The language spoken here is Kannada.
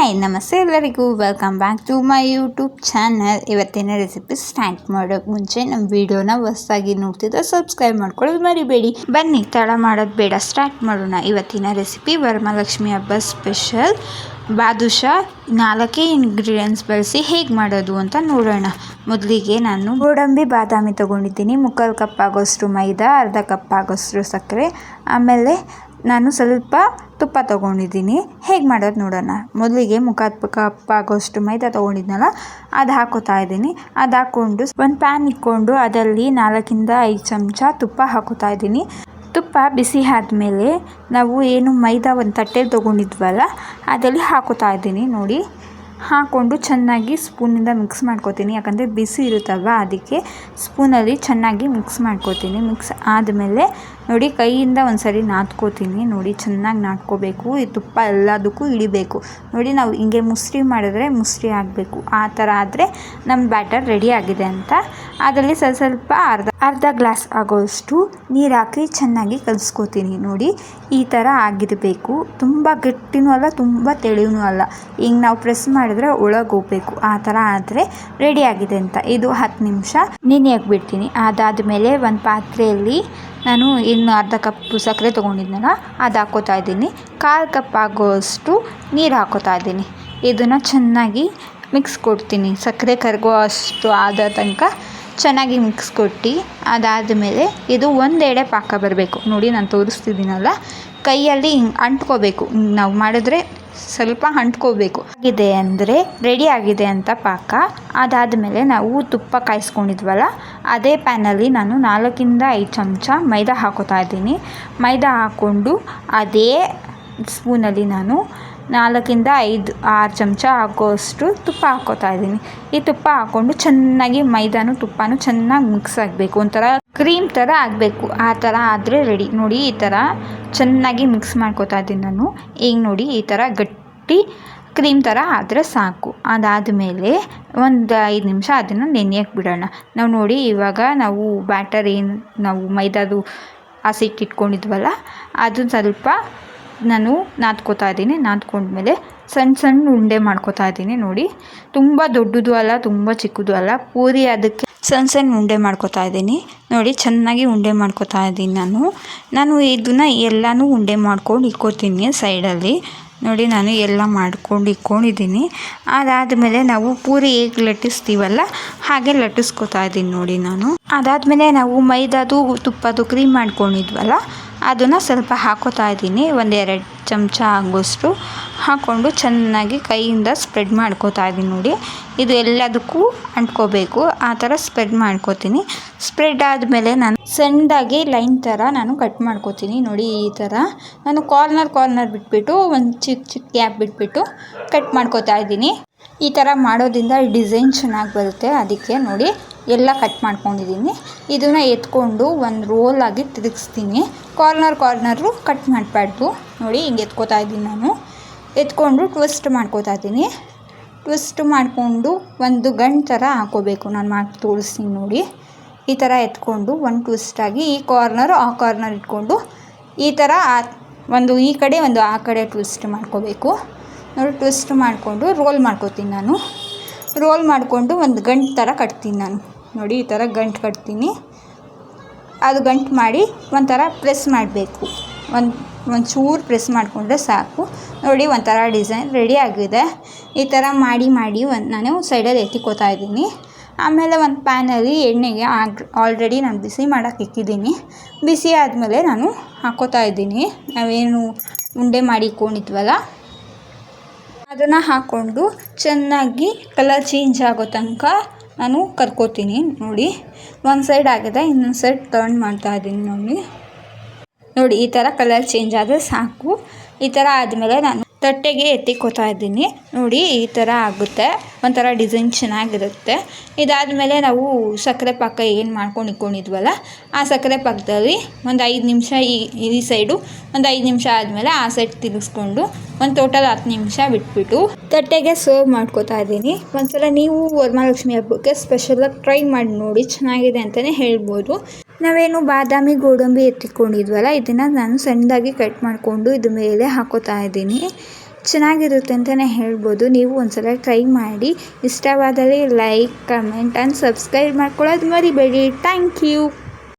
ಹಾಯ್ ನಮಸ್ತೆ ಎಲ್ಲರಿಗೂ welcome back to my YouTube channel. ಇವತ್ತಿನ ರೆಸಿಪಿ ಸ್ಟಾರ್ಟ್ ಮಾಡೋಕ್ಕೆ ಮುಂಚೆ ನಮ್ಮ ವಿಡಿಯೋನ ಹೊಸದಾಗಿ ನೋಡ್ತಿದ್ರೆ ಸಬ್ಸ್ಕ್ರೈಬ್ ಮಾಡ್ಕೊಳ್ಳೋದು ಮರಿಬೇಡಿ. ಬನ್ನಿ ತಡ ಮಾಡೋದು ಬೇಡ, ಸ್ಟಾರ್ಟ್ ಮಾಡೋಣ. ಇವತ್ತಿನ ರೆಸಿಪಿ ವರಮಹಾಲಕ್ಷ್ಮಿ ಹಬ್ಬ ಸ್ಪೆಷಲ್ ಬಾದುಷಾ 4 ಇಂಗ್ರೀಡಿಯೆಂಟ್ಸ್ ಬಳಸಿ ಹೇಗೆ ಮಾಡೋದು ಅಂತ ನೋಡೋಣ. ಮೊದಲಿಗೆ ನಾನು ಗೋಡಂಬಿ ಬಾದಾಮಿ ತೊಗೊಂಡಿದ್ದೀನಿ, 3/4 ಕಪ್ ಆಗೋಷ್ಟು ಮೈದಾ, ಅರ್ಧ ಕಪ್ ಆಗೋಷ್ಟು ಸಕ್ಕರೆ, ಆಮೇಲೆ ನಾನು ಸ್ವಲ್ಪ ತುಪ್ಪ ತೊಗೊಂಡಿದ್ದೀನಿ. ಹೇಗೆ ಮಾಡೋದು ನೋಡೋಣ. ಮೊದಲಿಗೆ 3/4 ಕಪ್ ಆಗೋಷ್ಟು ಮೈದಾ ತೊಗೊಂಡಿದ್ನಲ್ಲ ಅದು ಹಾಕೋತಾ ಇದ್ದೀನಿ. ಅದು ಹಾಕ್ಕೊಂಡು ಒಂದು ಪ್ಯಾನ್ ಇಟ್ಕೊಂಡು ಅದರಲ್ಲಿ 4 5 ಚಮಚ ತುಪ್ಪ ಹಾಕೋತಾ ಇದ್ದೀನಿ. ತುಪ್ಪ ಬಿಸಿ ಆದಮೇಲೆ ನಾವು ಏನು ಮೈದಾ ಒಂದು ತಟ್ಟೆಲಿ ತೊಗೊಂಡಿದ್ವಲ್ಲ ಅದರಲ್ಲಿ ಹಾಕೋತಾ ಇದ್ದೀನಿ. ನೋಡಿ, ಹಾಕ್ಕೊಂಡು ಚೆನ್ನಾಗಿ ಸ್ಪೂನಿಂದ ಮಿಕ್ಸ್ ಮಾಡ್ಕೋತೀನಿ, ಯಾಕಂದರೆ ಬಿಸಿ ಇರುತ್ತಲ್ವ ಅದಕ್ಕೆ ಸ್ಪೂನಲ್ಲಿ ಚೆನ್ನಾಗಿ ಮಿಕ್ಸ್ ಮಾಡ್ಕೋತೀನಿ. ಮಿಕ್ಸ್ ಆದಮೇಲೆ ನೋಡಿ ಕೈಯಿಂದ ಒಂದು ಸರಿ ನಾದ್ಕೋತೀನಿ. ನೋಡಿ ಚೆನ್ನಾಗಿ ನಾದ್ಕೋಬೇಕು, ಈ ತುಪ್ಪ ಎಲ್ಲದಕ್ಕೂ ಇಳಿಬೇಕು. ನೋಡಿ ನಾವು ಹಿಂಗೆ ಮುಸ್ರಿ ಮಾಡಿದ್ರೆ ಮುಸ್ರಿ ಆಗಬೇಕು, ಆ ಥರ ಆದರೆ ನಮ್ಮ ಬ್ಯಾಟರ್ ರೆಡಿ ಆಗಿದೆ ಅಂತ. ಅದರಲ್ಲಿ ಸ್ವಲ್ಪ ಅರ್ಧ ಗ್ಲಾಸ್ ಆಗೋಷ್ಟು ನೀರು ಹಾಕಿ ಚೆನ್ನಾಗಿ ಕಲಿಸ್ಕೋತೀನಿ. ನೋಡಿ ಈ ಥರ ಆಗಿರಬೇಕು, ತುಂಬ ಗಟ್ಟಿನೂ ಅಲ್ಲ ತುಂಬ ತೆಳುವೂ ಅಲ್ಲ. ಹಿಂಗೆ ನಾವು ಪ್ರೆಸ್ ಮಾಡಿದ್ರೆ ಒಳಗೆ ಹೋಗ್ಬೇಕು, ಆ ಥರ ಆದರೆ ರೆಡಿ ಆಗಿದೆ ಅಂತ. ಇದು 10 ನಿಮಿಷ ನೆನೆಯಕ್ಕೆ ಬಿಡ್ತೀನಿ. ಅದಾದಮೇಲೆ ಒಂದು ಪಾತ್ರೆಯಲ್ಲಿ ನಾನು ಇನ್ನು ಅರ್ಧ ಕಪ್ ಸಕ್ಕರೆ ತೊಗೊಂಡಿದ್ನಲ್ಲ ಅದು ಹಾಕೋತಾ ಇದ್ದೀನಿ. 1/4 ಕಪ್ ಆಗೋಷ್ಟು ನೀರು ಹಾಕೋತಾ ಇದ್ದೀನಿ. ಇದನ್ನು ಚೆನ್ನಾಗಿ ಮಿಕ್ಸ್ ಕೊಡ್ತೀನಿ, ಸಕ್ಕರೆ ಕರಗೋ ಅಷ್ಟು ಆದ ತನಕ ಚೆನ್ನಾಗಿ ಮಿಕ್ಸ್ ಕೊಟ್ಟು ಅದಾದಮೇಲೆ ಇದು ಒಂದೆಡೆ ಪಾಕ ಬರಬೇಕು. ನೋಡಿ ನಾನು ತೋರಿಸ್ತಿದ್ದೀನಲ್ಲ, ಕೈಯಲ್ಲಿ ಹಿಂಗೆ ಅಂಟ್ಕೋಬೇಕು. ನಾವು ಮಾಡಿದ್ರೆ ಸ್ವಲ್ಪ ಅಂಟ್ಕೋಬೇಕು. ಆಗಿದೆ ಅಂದರೆ ರೆಡಿ ಆಗಿದೆ ಅಂತ ಪಾಕ. ಅದಾದಮೇಲೆ ನಾವು ತುಪ್ಪ ಕಾಯಿಸ್ಕೊಂಡಿದ್ವಲ್ಲ ಅದೇ ಪ್ಯಾನಲ್ಲಿ ನಾನು 4 5 ಚಮಚ ಮೈದಾ ಹಾಕೋತಾ ಇದ್ದೀನಿ. ಮೈದಾ ಹಾಕ್ಕೊಂಡು ಅದೇ ಸ್ಪೂನಲ್ಲಿ ನಾನು 4 5 6 ಚಮಚ ಹಾಕೋಷ್ಟು ತುಪ್ಪ ಹಾಕೋತಾ ಇದ್ದೀನಿ. ಈ ತುಪ್ಪ ಹಾಕ್ಕೊಂಡು ಚೆನ್ನಾಗಿ ಮೈದಾನು ತುಪ್ಪನೂ ಚೆನ್ನಾಗಿ ಮಿಕ್ಸ್ ಆಗಬೇಕು, ಒಂಥರ ಕ್ರೀಮ್ ಥರ ಆಗಬೇಕು. ಆ ಥರ ಆದರೆ ರೆಡಿ. ನೋಡಿ ಈ ಥರ ಚೆನ್ನಾಗಿ ಮಿಕ್ಸ್ ಮಾಡ್ಕೋತಾ ಇದ್ದೀನಿ ನಾನು. ಈಗ ನೋಡಿ ಈ ಥರ ಗಟ್ಟಿ ಕ್ರೀಮ್ ಥರ ಆದರೆ ಸಾಕು. ಅದಾದಮೇಲೆ ಒಂದು 5 ನಿಮಿಷ ಅದನ್ನು ನೆನೆಯಕ್ಕೆ ಬಿಡೋಣ. ನಾವು ನೋಡಿ ಇವಾಗ ನಾವು ಬ್ಯಾಟರ್ ಏನು ನಾವು ಮೈದಾದು ಹಸಿಟ್ಟಿಟ್ಕೊಂಡಿದ್ವಲ್ಲ ಅದು ಸ್ವಲ್ಪ ನಾನು ನಾದ್ಕೋತಾ ಇದ್ದೀನಿ. ನಾದ್ಕೊಂಡ್ಮೇಲೆ ಸಣ್ಣ ಉಂಡೆ ಮಾಡ್ಕೋತಾ ಇದ್ದೀನಿ. ನೋಡಿ ತುಂಬ ದೊಡ್ಡದು ಅಲ್ಲ ತುಂಬ ಚಿಕ್ಕದು ಅಲ್ಲ, ಪೂರಿ ಅದಕ್ಕೆ ಸಣ್ಣ ಉಂಡೆ ಮಾಡ್ಕೋತಾ ಇದ್ದೀನಿ. ನೋಡಿ ಚೆನ್ನಾಗಿ ಉಂಡೆ ಮಾಡ್ಕೋತಾ ಇದ್ದೀನಿ ನಾನು ಇದನ್ನು ಎಲ್ಲನೂ ಉಂಡೆ ಮಾಡ್ಕೊಂಡು ಇಟ್ಕೋತೀನಿ ಸೈಡಲ್ಲಿ. ನೋಡಿ ನಾನು ಎಲ್ಲ ಮಾಡ್ಕೊಂಡು ಇಟ್ಕೊಂಡಿದ್ದೀನಿ. ಅದಾದಮೇಲೆ ನಾವು ಪೂರಿ ಹೇಗೆ ಲಟ್ಟಿಸ್ತೀವಲ್ಲ ಹಾಗೆ ಲಟ್ಟಿಸ್ಕೋತಾ ಇದ್ದೀನಿ ನೋಡಿ ನಾನು. ಅದಾದಮೇಲೆ ನಾವು ಮೈದಾದು ತುಪ್ಪದು ಕ್ರೀಮ್ ಮಾಡ್ಕೊಂಡಿದ್ವಲ್ಲ ಅದನ್ನು ಸ್ವಲ್ಪ ಹಾಕೋತಾ ಇದ್ದೀನಿ. 1-2 ಚಮಚ ಆಗೋಷ್ಟು ಹಾಕ್ಕೊಂಡು ಚೆನ್ನಾಗಿ ಕೈಯಿಂದ ಸ್ಪ್ರೆಡ್ ಮಾಡ್ಕೋತಾ ಇದ್ದೀನಿ. ನೋಡಿ ಇದು ಎಲ್ಲದಕ್ಕೂ ಅಂಟ್ಕೋಬೇಕು, ಆ ಥರ ಸ್ಪ್ರೆಡ್ ಮಾಡ್ಕೋತೀನಿ. ಸ್ಪ್ರೆಡ್ ಆದಮೇಲೆ ನಾನು ಸಣ್ಣದಾಗಿ ಲೈನ್ ಥರ ನಾನು ಕಟ್ ಮಾಡ್ಕೋತೀನಿ. ನೋಡಿ ಈ ಥರ ನಾನು ಕಾರ್ನರ್ ಬಿಟ್ಬಿಟ್ಟು ಒಂದು ಚಿಕ್ಕ ಗ್ಯಾಪ್ ಬಿಟ್ಬಿಟ್ಟು ಕಟ್ ಮಾಡ್ಕೋತಾ ಇದ್ದೀನಿ. ಈ ಥರ ಮಾಡೋದ್ರಿಂದ ಡಿಸೈನ್ ಚೆನ್ನಾಗಿ ಬರುತ್ತೆ, ಅದಕ್ಕೆ ನೋಡಿ ಎಲ್ಲ ಕಟ್ ಮಾಡ್ಕೊಂಡಿದ್ದೀನಿ. ಇದನ್ನು ಎತ್ಕೊಂಡು ಒಂದು ರೋಲ್ ಆಗಿ ತಿರುಗಿಸ್ತೀನಿ. ಕಾರ್ನರು ಕಟ್ ಮಾಡಬಾರ್ದು. ನೋಡಿ ಹಿಂಗೆ ಎತ್ಕೋತಾ ಇದ್ದೀನಿ ನಾನು. ಎತ್ಕೊಂಡು ಟ್ವಿಸ್ಟ್ ಮಾಡ್ಕೋತಾ ಇದ್ದೀನಿ. ಟ್ವಿಸ್ಟ್ ಮಾಡಿಕೊಂಡು ಒಂದು ಗಂಟು ಥರ ಹಾಕೋಬೇಕು. ನಾನು ಮಾಡಿ ತೋರಿಸ್ತೀನಿ ನೋಡಿ. ಈ ಥರ ಎತ್ಕೊಂಡು ಒಂದು ಟ್ವಿಸ್ಟಾಗಿ ಈ ಕಾರ್ನರ್ ಆ ಕಾರ್ನರ್ ಇಟ್ಕೊಂಡು ಈ ಥರ ಒಂದು ಈ ಕಡೆ ಒಂದು ಆ ಕಡೆ ಟ್ವಿಸ್ಟ್ ಮಾಡ್ಕೋಬೇಕು. ನೋಡಿ ಟ್ವಿಸ್ಟ್ ಮಾಡಿಕೊಂಡು ರೋಲ್ ಮಾಡ್ಕೋತೀನಿ ನಾನು. ರೋಲ್ ಮಾಡಿಕೊಂಡು ಒಂದು ಗಂಟು ಥರ ಕಟ್ತೀನಿ ನಾನು. ನೋಡಿ ಈ ಥರ ಗಂಟು ಕಟ್ತೀನಿ. ಅದು ಗಂಟು ಮಾಡಿ ಒಂಥರ ಪ್ರೆಸ್ ಮಾಡಬೇಕು, ಒಂದು ಚೂರು ಪ್ರೆಸ್ ಮಾಡಿಕೊಂಡ್ರೆ ಸಾಕು. ನೋಡಿ ಒಂಥರ ಡಿಸೈನ್ ರೆಡಿ ಆಗಿದೆ. ಈ ಥರ ಮಾಡಿ ನಾನು ಸೈಡಲ್ಲಿ ಎತ್ತಿಕೋತಾ ಇದ್ದೀನಿ. ಆಮೇಲೆ ಒಂದು ಪ್ಯಾನಲ್ಲಿ ಎಣ್ಣೆಗೆ ಆಲ್ರೆಡಿ ನಾನು ಬಿಸಿ ಮಾಡೋಕ್ಕೆ ಇಕ್ಕಿದ್ದೀನಿ. ಬಿಸಿ ಆದಮೇಲೆ ನಾನು ಹಾಕೋತಾ ಇದ್ದೀನಿ ನಾವೇನು ಉಂಡೆ ಮಾಡಿ ಇಟ್ಕೊಂಡಿದ್ವಲ್ಲ ಅದನ್ನು ಹಾಕ್ಕೊಂಡು ಚೆನ್ನಾಗಿ ಕಲರ್ ಚೇಂಜ್ ಆಗೋ ತನಕ ನಾನು ಕರ್ಕೋತೀನಿ. ನೋಡಿ ಒಂದು ಸೈಡ್ ಆಗಿದೆ, ಇನ್ನೊಂದು ಸೈಡ್ ಟರ್ನ್ ಮಾಡ್ತಾ ಇದ್ದೀನಿ. ನೋಡಿ ಈ ಥರ ಕಲರ್ ಚೇಂಜ್ ಆದರೆ ಸಾಕು. ಈ ಥರ ಆದಮೇಲೆ ನಾನು ತಟ್ಟೆಗೆ ಎತ್ತಿಕೋತಾ ಇದ್ದೀನಿ. ನೋಡಿ ಈ ಥರ ಆಗುತ್ತೆ, ಒಂಥರ ಡಿಸೈನ್ ಚೆನ್ನಾಗಿರುತ್ತೆ. ಇದಾದಮೇಲೆ ನಾವು ಸಕ್ಕರೆ ಪಾಕ ಏನು ಮಾಡ್ಕೊಂಡು ಇಟ್ಕೊಂಡಿದ್ವಲ್ಲ ಆ ಸಕ್ಕರೆ ಪಾಕದಲ್ಲಿ ಒಂದು 5 ನಿಮಿಷ ಈ ಸೈಡು, ಒಂದು 5 ನಿಮಿಷ ಆದಮೇಲೆ ಆ ಸೈಡ್ ತಿರುಗಿಸ್ಕೊಂಡು ಒಂದು ಟೋಟಲ್ 10 ನಿಮಿಷ ಬಿಟ್ಬಿಟ್ಟು ತಟ್ಟೆಗೆ ಸರ್ವ್ ಮಾಡ್ಕೋತಾ ಇದ್ದೀನಿ. ಒಂದ್ಸಲ ನೀವು ವರಮಹಾಲಕ್ಷ್ಮಿ ಹಬ್ಬಕ್ಕೆ ಸ್ಪೆಷಲಾಗಿ ಟ್ರೈ ಮಾಡಿ ನೋಡಿ, ಚೆನ್ನಾಗಿದೆ ಅಂತಲೇ ಹೇಳ್ಬೋದು. ನಾವೇನು ಬಾದಾಮಿ ಗೋಡಂಬಿ ಎತ್ತಿಕೊಂಡಿದ್ವಲ್ಲ ಇದನ್ನು ನಾನು ಸಣ್ಣದಾಗಿ ಕಟ್ ಮಾಡಿಕೊಂಡು ಇದ್ರ ಮೇಲೆ ಹಾಕೋತಾ ಇದ್ದೀನಿ. ಚೆನ್ನಾಗಿರುತ್ತೆ ಅಂತಲೇ ಹೇಳ್ಬೋದು. ನೀವು ಒಂದ್ಸಲ ಟ್ರೈ ಮಾಡಿ. ಇಷ್ಟವಾದಲ್ಲಿ ಲೈಕ್, ಕಮೆಂಟ್ ಆ್ಯಂಡ್ ಸಬ್ಸ್ಕ್ರೈಬ್ ಮಾಡ್ಕೊಳ್ಳೋದು ಮರಿಬೇಡಿ. Thank you.